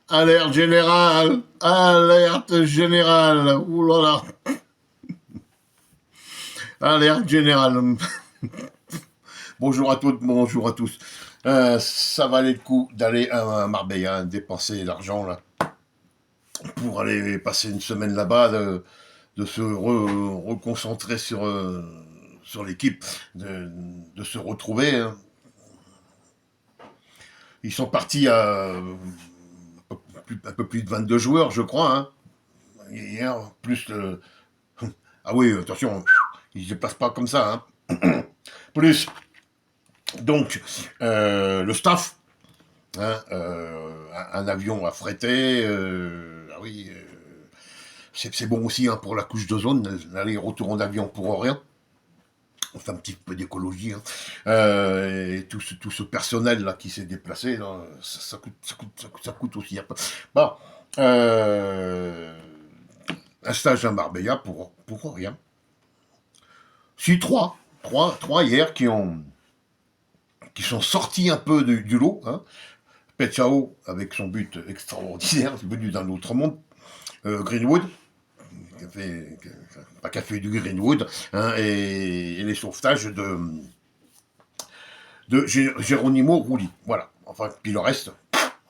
Alerte générale, alerte générale, ouh là là, alerte générale. Bonjour à toutes, bonjour à tous. Ça valait le coup d'aller à Marbella, hein, dépenser l'argent là, pour aller passer une semaine là-bas, de se reconcentrer sur l'équipe, de se retrouver, hein. Ils sont partis à un peu plus de 22 joueurs, je crois, hein, hier, plus ah oui, attention, ils ne passent pas comme ça, hein. Plus, donc, le staff, hein, un avion affrété, ah oui, c'est bon aussi, hein, pour la couche d'ozone, l'aller-retour en avion pour rien. On fait un petit peu d'écologie, hein. Et tout ce personnel là qui s'est déplacé, là, ça coûte aussi un peu. Bon, euh, un stage à Marbella pour rien. Si trois hier qui sont sortis un peu du lot, hein. Pechao avec son but extraordinaire, c'est venu d'un autre monde. Greenwood, qui a fait du Greenwood, hein, et les sauvetages de Geronimo Rulli. Voilà. Enfin, puis le reste,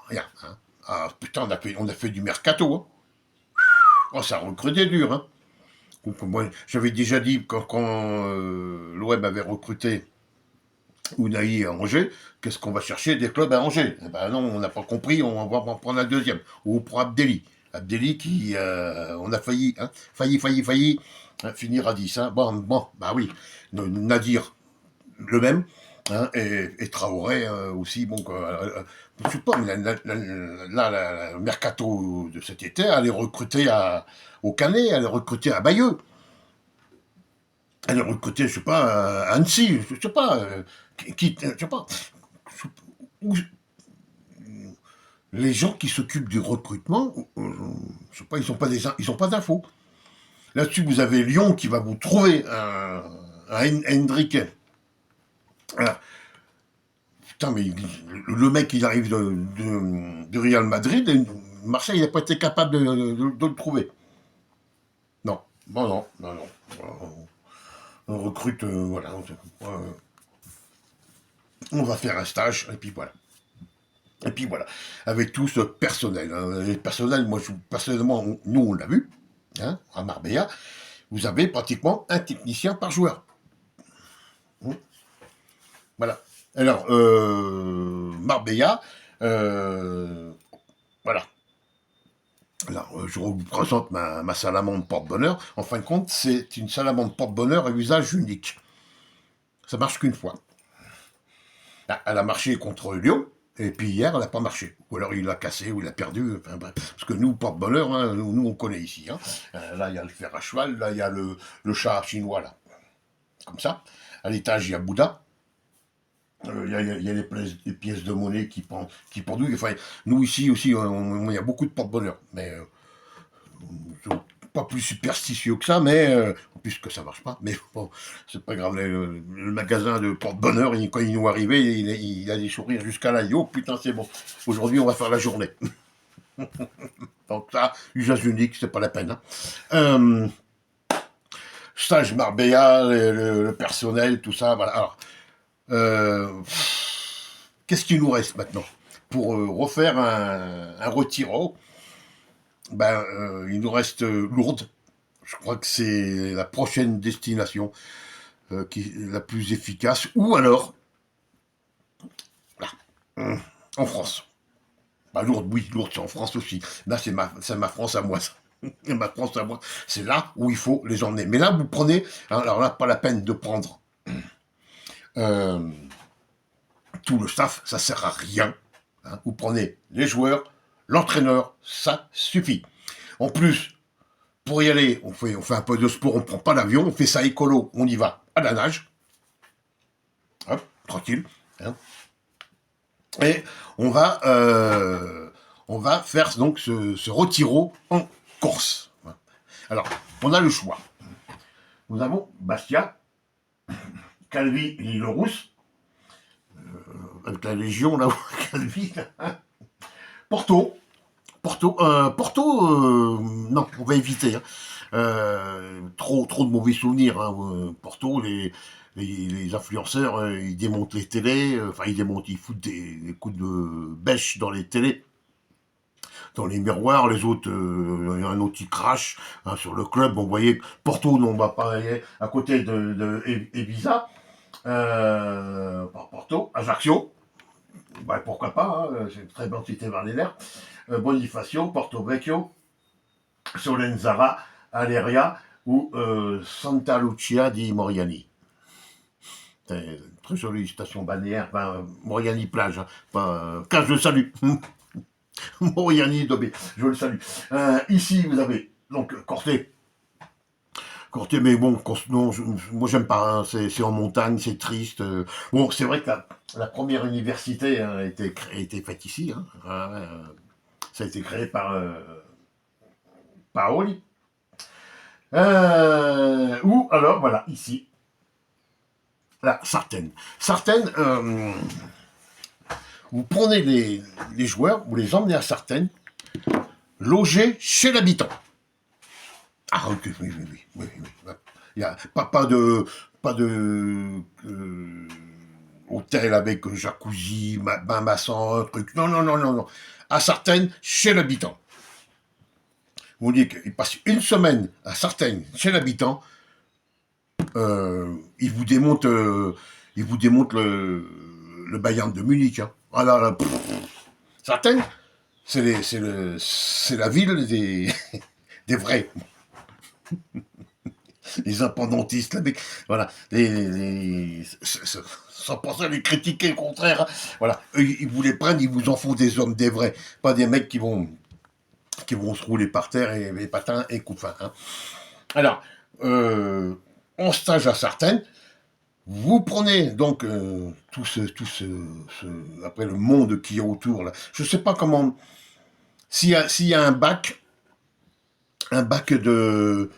rien, hein. Ah putain, on a fait du mercato, hein. Oh, ça a recruté dur, hein. Donc, moi, j'avais déjà dit quand l'OM avait recruté Unai à Angers, qu'est-ce qu'on va chercher des clubs à Angers? Eh ben non, on n'a pas compris, on va en prendre un deuxième. Ou pour Abdelli. Abdelli qui, on a failli, hein, failli, hein, finir à 10. Hein. Bon, bah oui. Nadir, le même. Hein, et Traoré aussi, bon, je sais pas, mais le mercato de cet été, elle est recrutée au Canet, elle est recrutée à Bayeux. Elle est recrutée, je sais pas, à Annecy, je sais pas, je sais pas, où, les gens qui s'occupent du recrutement, je sais pas, ils ont pas d'infos. Là-dessus, vous avez Lyon qui va vous trouver un Hendrick. Ah, putain, mais le mec, il arrive de Real Madrid, et Marseille n'a pas été capable de le trouver. Non, non. On recrute, voilà, on va faire un stage, et puis voilà. Et puis voilà, avec tout ce personnel, hein. Les personnels, moi, personnellement, nous, on l'a vu, hein, à Marbella, vous avez pratiquement un technicien par joueur. Hein. Voilà. Alors, Marbella, euh, voilà. Alors, je vous présente ma salamandre porte-bonheur. En fin de compte, c'est une salamandre porte-bonheur à usage unique. Ça marche qu'une fois. Elle a marché contre Lyon, et puis hier, elle n'a pas marché. Ou alors il l'a cassé, ou il l'a perdu, enfin bref. Parce que nous, porte-bonheur, hein, nous, on connaît ici, hein. Là, il y a le fer à cheval, là, il y a le chat chinois, là. Comme ça. À l'étage, il y a Bouddha. Il y a les pièces de monnaie qui pendouillent. Enfin, nous, ici aussi, il y a beaucoup de porte-bonheur. Mais pas plus superstitieux que ça, mais puisque ça marche pas. Mais bon, c'est pas grave. Le magasin de porte-bonheur, quand ils nous arrivaient, il a des sourires jusqu'à là. Oh putain, c'est bon. Aujourd'hui, on va faire la journée. Donc ça, usage unique, c'est pas la peine, hein. Euh, Stage Marbella, le personnel, tout ça. Voilà. Alors, euh, qu'est-ce qu'il nous reste maintenant pour refaire un retiro? Ben, il nous reste Lourdes. Je crois que c'est la prochaine destination qui est la plus efficace. Ou alors, là, en France. Bah, Lourdes, oui, Lourdes, c'est en France aussi. Là, c'est ma France à moi. Ma France à moi. C'est là où il faut les emmener. Mais là, vous prenez, hein, alors là, pas la peine de prendre euh, tout le staff, ça sert à rien. Hein. Vous prenez les joueurs, l'entraîneur, ça suffit. En plus, pour y aller, on fait un peu de sport, on prend pas l'avion, on fait ça écolo, on y va à la nage, hop, tranquille, hein. Et on va faire donc ce retiro en Corse. Alors, on a le choix. Nous avons Bastia, Calvi, l'île Rousse, avec la Légion là, Calvi, Porto, Non, on va éviter. Hein. Trop de mauvais souvenirs. Hein. Porto, les influenceurs, ils démontent les télés, ils foutent des coups de bêche dans les télés, dans les miroirs, les autres, un autre qui crache hein, sur le club. On voyait Porto, non, va pas à côté de Ibiza, Porto, Ajaccio, bah, pourquoi pas, hein, c'est une très bonne cité vers les nerfs, Bonifacio, Porto Vecchio, Solenzara, Aleria ou Santa Lucia di Moriani. C'est une très jolie station balnéaire, Moriani plage, hein, je le salue. Moriani Dobé, je le salue. Ici, vous avez donc Corté, mais bon, non, moi j'aime pas, hein, c'est en montagne, c'est triste. Bon, c'est vrai que la première université hein, a été faite ici. Hein, ça a été créé par Paoli. Ou alors, voilà, ici, la Sartène. Sartène, vous prenez les joueurs, vous les emmenez à Sartène, logés chez l'habitant. Ah, ok, oui. Il n'y a pas de hôtel avec jacuzzi, bain massant, un truc. Non. À Sartène, chez l'habitant. Vous dites qu'il passe une semaine à Sartène, chez l'habitant, il vous démonte le Bayern de Munich. Hein. Ah là, Sartène, c'est la ville des vrais. Les indépendantistes, voilà, sans penser à les critiquer, au contraire, hein. Voilà, eux, ils vous les prennent, ils vous en font des hommes, des vrais, pas des mecs qui vont se rouler par terre et les patins et coups de fin. Hein. Alors, en stage à Sartène, vous prenez donc tout ce après le monde qui est autour là. Je sais pas comment, s'il y a un bac de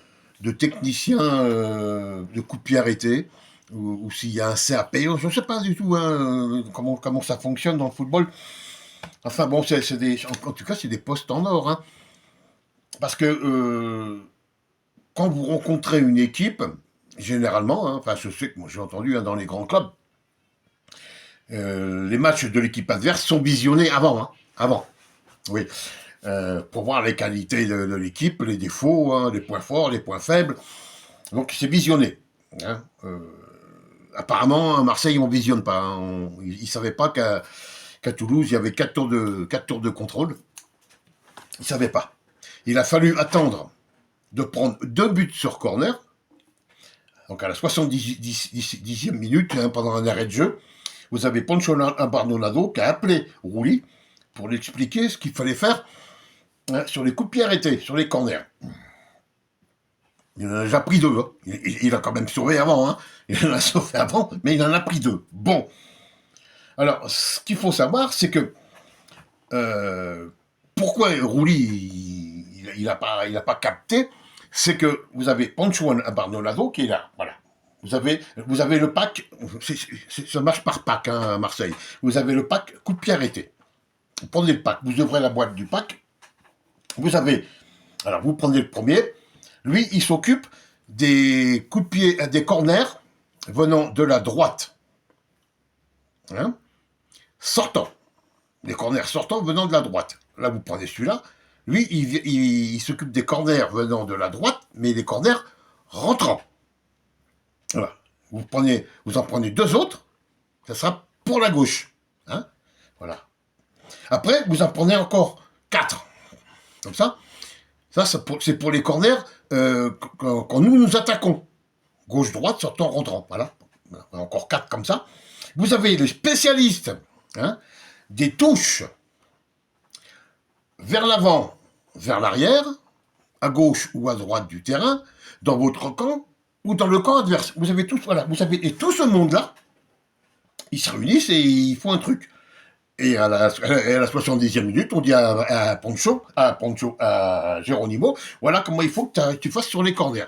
technicien de coup de pied arrêté, ou s'il y a un CAP, je ne sais pas du tout hein, comment ça fonctionne dans le football. Enfin bon, en tout cas, c'est des postes en or. Hein. Parce que quand vous rencontrez une équipe, généralement, hein, enfin je sais que moi j'ai entendu hein, dans les grands clubs, les matchs de l'équipe adverse sont visionnés avant. Hein, avant, oui. Pour voir les qualités de l'équipe, les défauts, hein, les points forts, les points faibles. Donc c'est visionné. Hein. Apparemment, à Marseille, on ne visionne pas. Hein. Ils ne savaient pas qu'à Toulouse, il y avait 4 tours de contrôle. Ils ne savaient pas. Il a fallu attendre de prendre 2 buts sur corner. Donc à la 70e minute, hein, pendant un arrêt de jeu, vous avez Poncho Abardonado qui a appelé Rouli pour lui expliquer ce qu'il fallait faire sur les coups de pied arrêtés, sur les corners. Il en a déjà pris 2. Hein. Il a quand même sauvé avant. Hein. Il en a sauvé avant, mais il en a pris 2. Bon. Alors, ce qu'il faut savoir, c'est que pourquoi Rouli, il n'a pas capté, c'est que vous avez Poncho Abardonado qui est là. Voilà. Vous avez le pack, ça marche par pack hein, à Marseille. Vous avez le pack coup de pied arrêté. Vous prenez le pack, vous ouvrez la boîte du pack. Vous prenez le premier, lui, il s'occupe des coups de pied, des corners venant de la droite. Hein, sortant. Les corners sortants venant de la droite. Là, vous prenez celui-là. Lui, il s'occupe des corners venant de la droite, mais des corners rentrants. Voilà. Vous en prenez 2 autres, ça sera pour la gauche. Hein, voilà. Après, vous en prenez encore 4. Comme ça. C'est pour les corners quand nous attaquons. Gauche-droite, sortant, rentrant. Voilà. Encore 4 comme ça. Vous avez les spécialistes hein, des touches vers l'avant, vers l'arrière, à gauche ou à droite du terrain, dans votre camp ou dans le camp adverse. Vous avez tout ce monde-là, ils se réunissent et ils font un truc. Et à la 70e minute, on dit à Geronimo, voilà comment il faut que tu fasses sur les corners.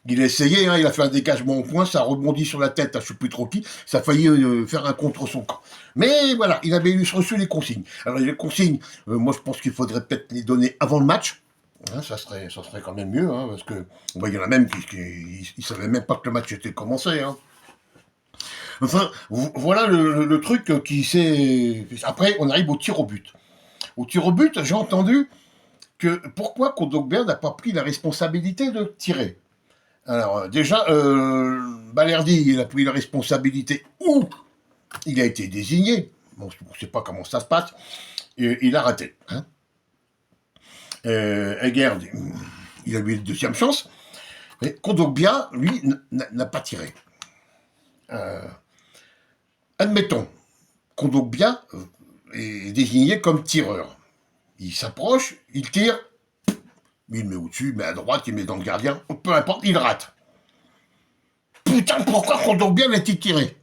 Il a essayé, hein, il a fait un dégagement au point, ça a rebondi sur la tête, hein, je ne sais plus trop qui, ça a failli faire un contre son camp. Mais voilà, il avait reçu les consignes. Alors les consignes, moi je pense qu'il faudrait peut-être les donner avant le match. Hein, ça serait quand même mieux, hein, parce que il y en a même qui ne savaient même pas que le match était commencé. Hein. Enfin, voilà le truc qui s'est... Après, on arrive au tir au but. Au tir au but, j'ai entendu que pourquoi Kondogbia n'a pas pris la responsabilité de tirer. Alors, déjà, Balerdi, il a pris la responsabilité où il a été désigné. Bon, on ne sait pas comment ça se passe. Et il a raté. Hein. Egger, il a eu une deuxième chance. Mais Kondogbia, lui, n'a pas tiré. Admettons, Kondogbia est désigné comme tireur. Il s'approche, il tire, il met au-dessus, il met à droite, il met dans le gardien, peu importe, il rate. Putain, pourquoi Kondogbia l'a-t-il tiré?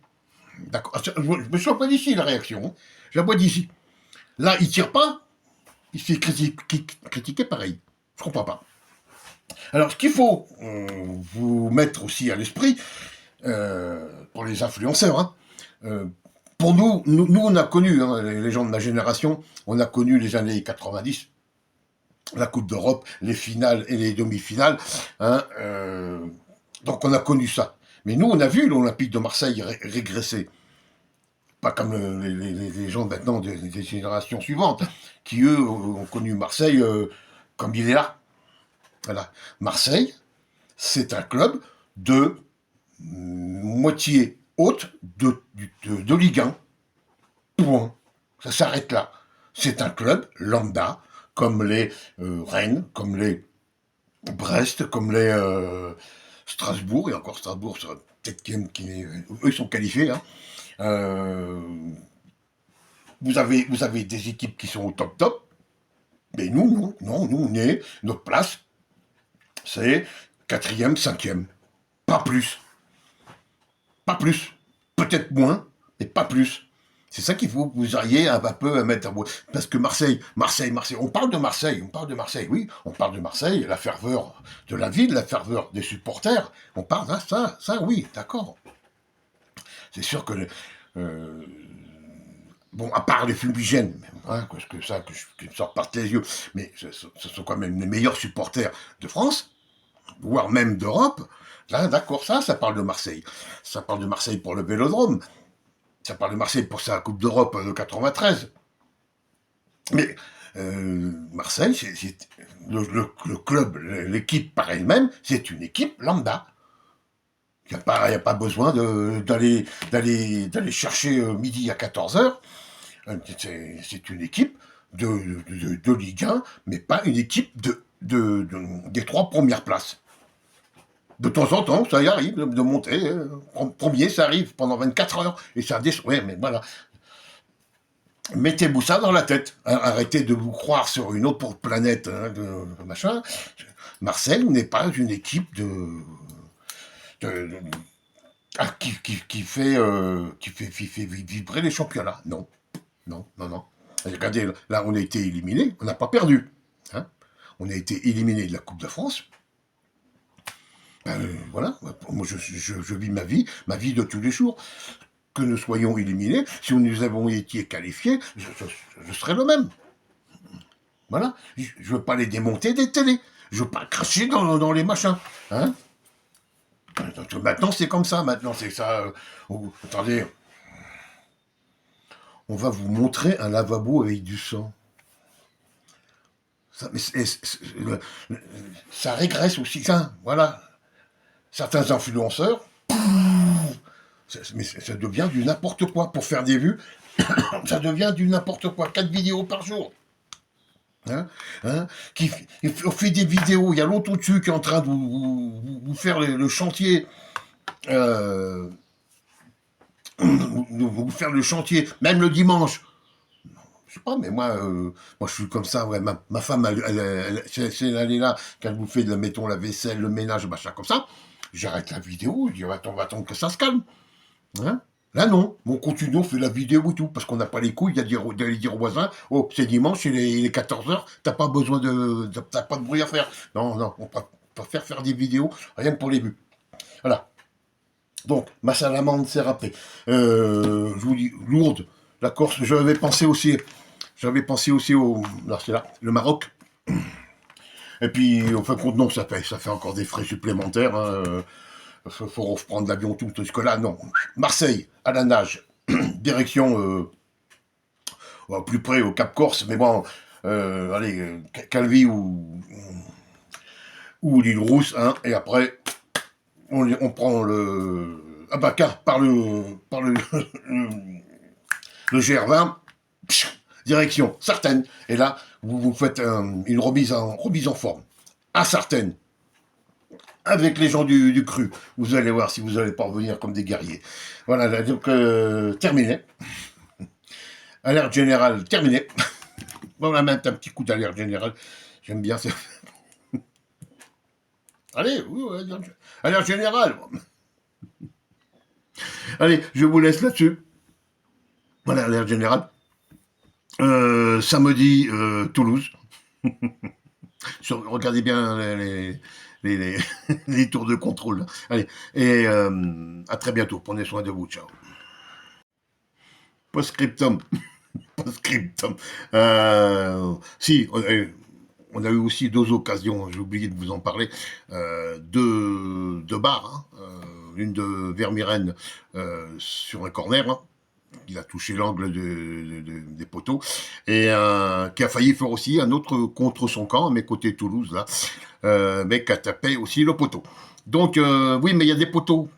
D'accord, je me suis pas d'ici la réaction, hein. Je la vois d'ici. Là, il tire pas, il se fait critiquer pareil. Je comprends pas. Alors, ce qu'il faut vous mettre aussi à l'esprit, pour les influenceurs, hein, pour nous, on a connu, hein, les gens de ma génération, on a connu les années 90, la Coupe d'Europe, les finales et les demi-finales. Hein, donc on a connu ça. Mais nous, on a vu l'Olympique de Marseille régresser. Pas comme les gens maintenant des générations suivantes, qui eux ont connu Marseille comme il est là. Voilà. Marseille, c'est un club de moitié haute de Ligue 1. Point. Ça s'arrête là. C'est un club lambda, comme les Rennes, comme les Brest, comme les Strasbourg, et encore Strasbourg, peut-être eux ils sont qualifiés. Hein. Vous avez des équipes qui sont au top, mais nous, non, nous, on est, notre place, c'est 4e, 5e. Pas plus. Pas plus. Peut-être moins, mais pas plus. C'est ça qu'il faut que vous ayez un peu à mettre à vous. Parce que Marseille, on parle de Marseille, oui, on parle de Marseille, la ferveur de la ville, la ferveur des supporters, on parle de ça, oui, d'accord. C'est sûr que, bon, à part les fumigènes, hein, qui me sortent par les yeux, mais ce sont quand même les meilleurs supporters de France, voire même d'Europe. Là, d'accord, ça parle de Marseille. Ça parle de Marseille pour le Vélodrome. Ça parle de Marseille pour sa Coupe d'Europe de 93. Mais Marseille, c'est le club, l'équipe par elle-même, c'est une équipe lambda. Il n'y a pas besoin d'aller chercher midi à 14h. C'est une équipe de Ligue 1, mais pas une équipe des 3 premières places. De temps en temps, ça y arrive de monter. Premier, ça arrive pendant 24 heures. Et ça descend. Ouais, mais voilà. Mettez-vous ça dans la tête. Arrêtez de vous croire sur une autre planète, hein, machin. Marseille n'est pas une équipe qui fait vibrer les championnats. Non. Regardez, là, on a été éliminé. On n'a pas perdu. Hein. On a été éliminé de la Coupe de France. Voilà, moi je vis ma vie de tous les jours. Que nous soyons éliminés, si nous avons été qualifiés, je serais le même. Voilà, je ne veux pas les démonter des télés, je ne veux pas cracher dans les machins. Hein. Maintenant c'est comme ça, maintenant c'est ça. Attendez, on va vous montrer un lavabo avec du sang. Ça régresse aussi, ça, voilà. Certains influenceurs, mais ça devient du n'importe quoi. Pour faire des vues, ça devient du n'importe quoi. 4 vidéos par jour. Hein, on fait des vidéos, il y a l'autre au-dessus qui est en train de vous faire le chantier. Vous faire le chantier, même le dimanche. Je sais pas, mais moi je suis comme ça, ouais, ma femme, c'est elle est là, quand elle vous fait, mettons, la vaisselle, le ménage, machin comme ça, j'arrête la vidéo, je dis, on va attendre que ça se calme. Hein. Là, non, on continue, on fait la vidéo et tout, parce qu'on n'a pas les couilles d'aller dire aux voisins, oh, c'est dimanche, il est 14h, t'as pas besoin t'as pas de bruit à faire. Non, préfère faire des vidéos, rien que pour les vues. Voilà. Donc, ma salamande, c'est râpé. Je vous dis, Lourdes, la Corse, j'avais pensé aussi au, là, c'est là, le Maroc. Et puis, au fin de compte, non, ça fait encore des frais supplémentaires. Hein, faut reprendre l'avion, tout ce que là, non. Marseille, à la nage, direction plus près au Cap Corse, mais bon, allez, Calvi ou l'île Rousse, hein, et après, on prend le Abaca le GR20, direction Sartène, et là, vous faites une remise en forme à Sartène, avec les gens du cru. Vous allez voir si vous allez pas revenir comme des guerriers. Voilà, donc terminé. Alerte générale, terminé. On va mettre un petit coup d'alerte générale. J'aime bien ça. Allez, oui, alerte générale. Allez, je vous laisse là-dessus. Voilà, alerte générale. Samedi, Toulouse. Regardez bien les tours de contrôle. Allez, et à très bientôt. Prenez soin de vous. Ciao. Post-scriptum. Post-scriptum. Si, on a eu aussi 2 occasions, j'ai oublié de vous en parler, deux barres, hein, une de Vermiren sur un corner, hein, il a touché l'angle des poteaux, et qui a failli faire aussi un autre contre son camp, mais côté Toulouse, là, mais qui a tapé aussi le poteau. Donc, oui, mais il y a des poteaux.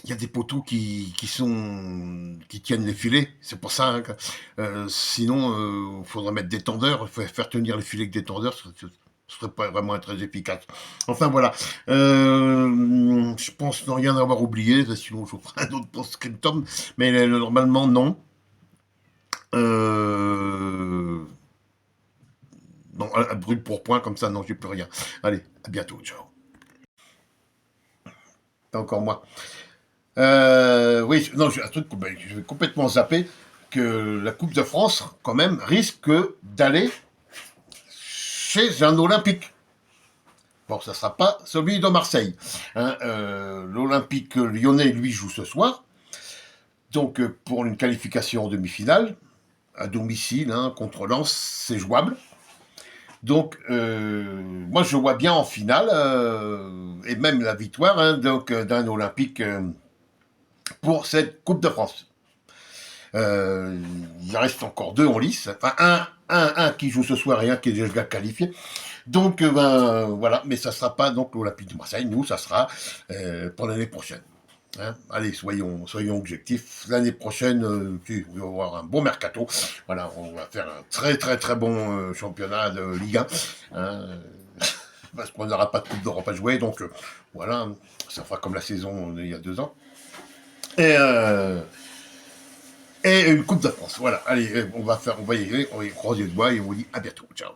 Il y a des poteaux qui tiennent les filets, c'est pour ça, hein, sinon, il faudrait mettre des tendeurs, faire tenir les filets avec des tendeurs, ce serait pas vraiment très efficace. Enfin voilà, je pense ne rien avoir oublié, sinon je vous ferai un autre post-scriptum, mais normalement non. Non, un brûle pour point comme ça, non, j'ai plus rien. Allez, à bientôt, ciao. Encore moi. Oui, non, j'ai un truc, je vais complètement zapper, que la Coupe de France, quand même, risque d'aller chez un Olympique. Bon, ça ne sera pas celui de Marseille. Hein, L'Olympique lyonnais, lui, joue ce soir. Donc, pour une qualification en demi-finale, à domicile, hein, contre Lens, c'est jouable. Donc, moi, je vois bien en finale, et même la victoire, hein, donc, d'un Olympique pour cette Coupe de France. Il reste encore 2 en lice. Enfin, un qui joue ce soir et un qui est déjà qualifié. Donc, voilà. Mais ça ne sera pas donc l'Olympique de Marseille. Nous, ça sera pour l'année prochaine. Hein, allez, soyons objectifs. L'année prochaine, on va avoir un bon mercato. Voilà, on va faire un très très très bon championnat de Ligue 1. Hein, parce qu'on n'aura pas de Coupe d'Europe à jouer. Donc, voilà, ça fera comme la saison il y a 2 ans. Et une Coupe de France. Voilà, allez, on va y aller, on va croiser le doigt et on vous dit à bientôt. Ciao.